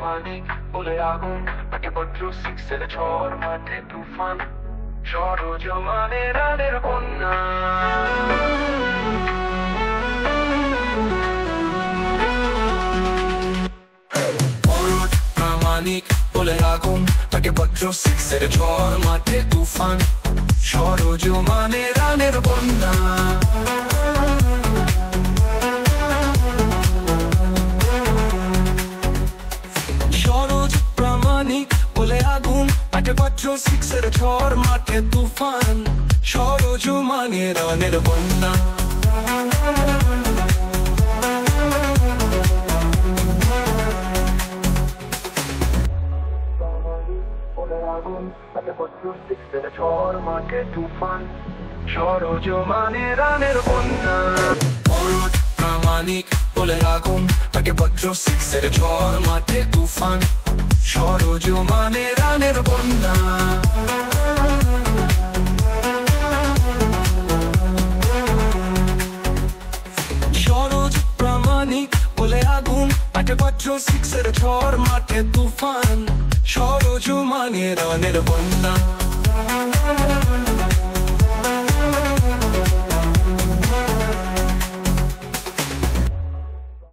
মানিক বলে আগুন, তাকে বজ্র সিক্সের ঝড়, মাঠে তুফান, সরজমানে রানের বন্যা। মানিক বলে আগুন, তাকে বজ্র সিক্সের ঝড়, মাঠে তুফান, সরজমানে রানের বন্যা। সরজ প্রামাণিক বলে আগুন, তাকে বজ্র সিক্সের ঝড়, মাঠে তুফান, সরজমানে রানের বন্যা। মাঠে তুফান, সরজমানে রানের বন্যা। প্রামাণিক বলে আগুন, তাকে বজ্র সিক্সের ঝড়, মাঠে তুফান, সরজমানে রানের বন্যা। সরজ প্রামাণিক বলে আগুন, তাকে বজ্র সিক্সের ঝড়, মাঠে তুফান, সরজমানে রানের বন্যা।